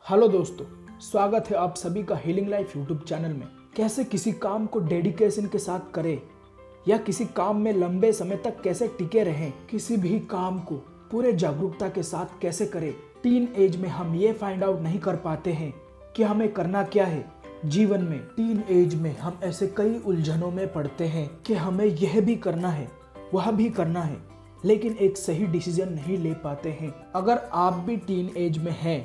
Hello दोस्तों, स्वागत है आप सभी का हीलिंग लाइफ यूट्यूब चैनल में। कैसे किसी काम को डेडिकेशन के साथ करें या किसी काम में लंबे समय तक कैसे टिके रहें, किसी भी काम को पूरे जागरूकता के साथ कैसे करें। टीन एज में हम ये फाइंड आउट नहीं कर पाते हैं कि हमें करना क्या है जीवन में। टीन एज में हम ऐसे कई उलझनों में पड़ते हैं कि हमें यह भी करना है, वह भी करना है, लेकिन एक सही डिसीजन नहीं ले पाते हैं। अगर आप भी टीन एज में हैं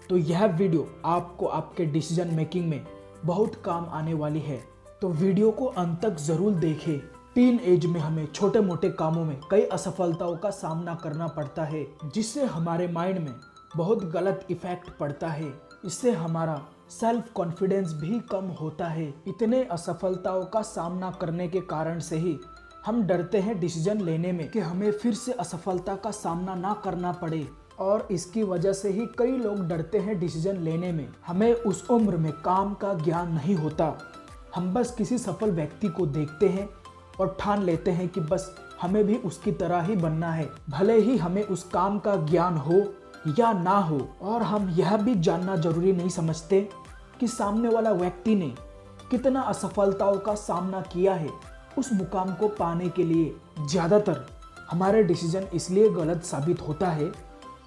तो यह वीडियो आपको आपके डिसीजन मेकिंग में बहुत काम आने वाली है, तो वीडियो को अंत तक जरूर देखें। टीन एज में हमें छोटे मोटे कामों में कई असफलताओं का सामना करना पड़ता है, जिससे हमारे माइंड में बहुत गलत इफेक्ट पड़ता है। इससे हमारा सेल्फ कॉन्फिडेंस भी कम होता है। इतने असफलताओं का सामना करने के कारण से ही हम डरते हैं डिसीजन लेने में कि हमें फिर से असफलता का सामना ना करना पड़े, और इसकी वजह से ही कई लोग डरते हैं डिसीजन लेने में। हमें उस उम्र में काम का ज्ञान नहीं होता। हम बस किसी सफल व्यक्ति को देखते हैं और ठान लेते हैं कि बस हमें भी उसकी तरह ही बनना है, भले ही हमें उस काम का ज्ञान हो या ना हो। और हम यह भी जानना जरूरी नहीं समझते कि सामने वाला व्यक्ति ने कितना असफलताओं का सामना किया है उस मुकाम को पाने के लिए। ज़्यादातर हमारे डिसीजन इसलिए गलत साबित होता है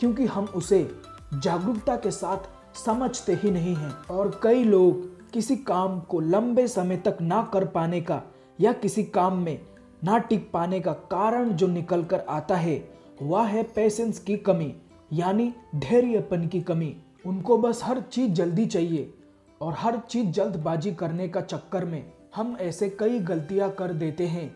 क्योंकि हम उसे जागरूकता के साथ समझते ही नहीं हैं। और कई लोग किसी काम को लंबे समय तक ना कर पाने का या किसी काम में ना टिक पाने का कारण जो निकल कर आता है वह है पेशेंस की कमी, यानी धैर्यपन की कमी। उनको बस हर चीज़ जल्दी चाहिए और हर चीज़ जल्दबाजी करने का चक्कर में हम ऐसे कई गलतियां कर देते हैं।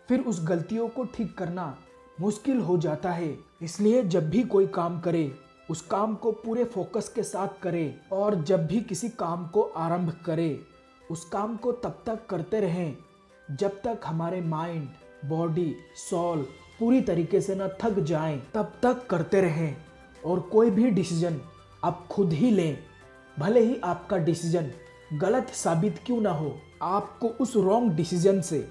फिर उस गलतियों को ठीक करना मुश्किल हो जाता है। इसलिए जब भी कोई काम करे उस काम को पूरे फोकस के साथ करे, और जब भी किसी काम को आरंभ करे उस काम को तब तक करते रहें जब तक हमारे माइंड, बॉडी, सोल पूरी तरीके से न थक जाएं, तब तक करते रहें। और कोई भी डिसीजन आप खुद ही लें, भले ही आपका डिसीजन गलत साबित क्यों ना हो। आपको उस रॉन्ग डिसीजन से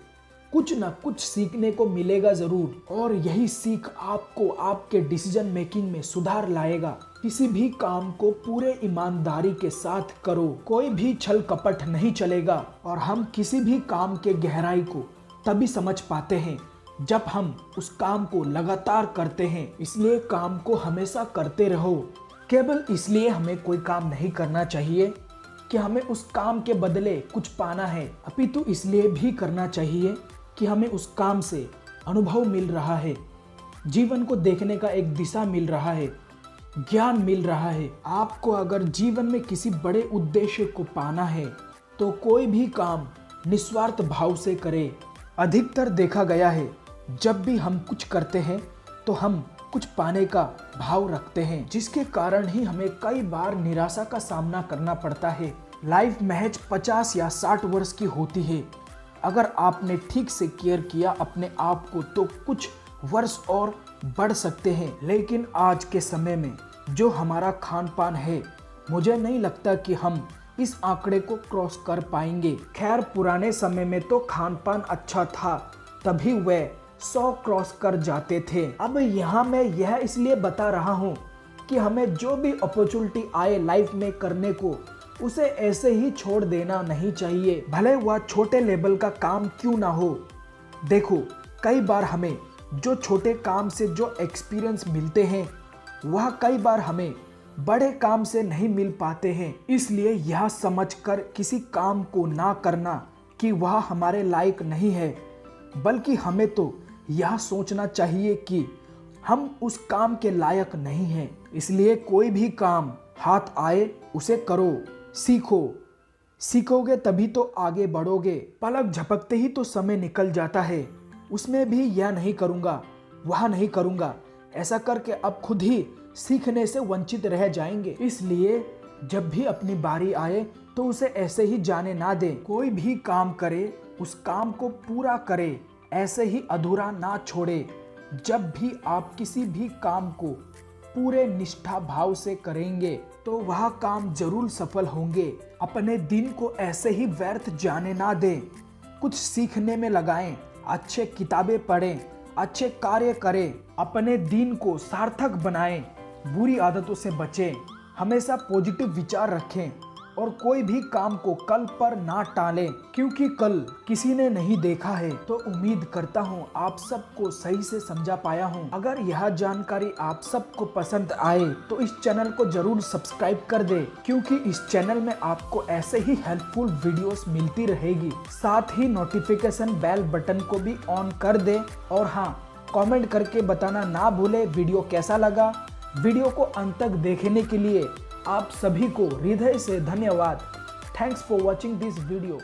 कुछ ना कुछ सीखने को मिलेगा जरूर, और यही सीख आपको आपके डिसीजन मेकिंग में सुधार लाएगा। किसी भी काम को पूरे ईमानदारी के साथ करो, कोई भी छल कपट नहीं चलेगा। और हम किसी भी काम के गहराई को तभी समझ पाते हैं जब हम उस काम को लगातार करते हैं। इसलिए काम को हमेशा करते रहो। केवल इसलिए हमें कोई काम नहीं करना चाहिए कि हमें उस काम के बदले कुछ पाना है, अपितु इसलिए भी करना चाहिए कि हमें उस काम से अनुभव मिल रहा है, जीवन को देखने का एक दिशा मिल रहा है, ज्ञान मिल रहा है। आपको अगर जीवन में किसी बड़े उद्देश्य को पाना है तो कोई भी काम निस्वार्थ भाव से करें। अधिकतर देखा गया है जब भी हम कुछ करते हैं तो हम कुछ पाने का भाव रखते हैं, जिसके कारण ही हमें कई बार निराशा का सामना करना पड़ता है। लाइफ महज 50 या 60 वर्ष की होती है। अगर आपने ठीक से केयर किया अपने आप को तो कुछ वर्ष और बढ़ सकते हैं, लेकिन आज के समय में जो हमारा खान पान है, मुझे नहीं लगता कि हम इस आंकड़े को क्रॉस कर पाएंगे। खैर, पुराने समय में तो खान पान अच्छा था, तभी वह 100 क्रॉस कर जाते थे। अब यहाँ मैं यह इसलिए बता रहा हूँ कि हमें जो भी अपॉर्चुनिटी आए लाइफ में करने को, उसे ऐसे ही छोड़ देना नहीं चाहिए, भले वह छोटे लेवल का काम क्यों ना हो। देखो, कई बार हमें जो छोटे काम से जो एक्सपीरियंस मिलते हैं वह कई बार हमें बड़े काम से नहीं मिल पाते हैं। इसलिए यह समझकर किसी काम को ना करना कि वह हमारे लायक नहीं है, बल्कि हमें तो यह सोचना चाहिए कि हम उस काम के लायक नहीं हैं। इसलिए कोई भी काम हाथ आए उसे करो, सीखोगे तभी तो आगे बढ़ोगे। पलक झपकते ही तो समय निकल जाता है, उसमें भी यह नहीं करूँगा, वह नहीं करूँगा, ऐसा करके अब खुद ही सीखने से वंचित रह जाएंगे। इसलिए जब भी अपनी बारी आए तो उसे ऐसे ही जाने ना दें। कोई भी काम करे उस काम को पूरा करे, ऐसे ही अधूरा ना छोड़े। जब भी आप किसी भी काम को पूरे निष्ठा भाव से करेंगे तो वह काम जरूर सफल होंगे। अपने दिन को ऐसे ही व्यर्थ जाने ना दें, कुछ सीखने में लगाएं, अच्छे किताबें पढ़ें, अच्छे कार्य करें, अपने दिन को सार्थक बनाएं, बुरी आदतों से बचें। हमेशा पॉजिटिव विचार रखें और कोई भी काम को कल पर ना टालें, क्योंकि कल किसी ने नहीं देखा है। तो उम्मीद करता हूँ आप सबको सही से समझा पाया हूँ। अगर यह जानकारी आप सबको पसंद आए तो इस चैनल को जरूर सब्सक्राइब कर दे, क्योंकि इस चैनल में आपको ऐसे ही हेल्पफुल वीडियोस मिलती रहेगी। साथ ही नोटिफिकेशन बेल बटन को भी ऑन कर दे। और हाँ, कमेंट करके बताना ना भूले वीडियो कैसा लगा। वीडियो को अंत तक देखने के लिए आप सभी को हृदय से धन्यवाद। Thanks for watching this video.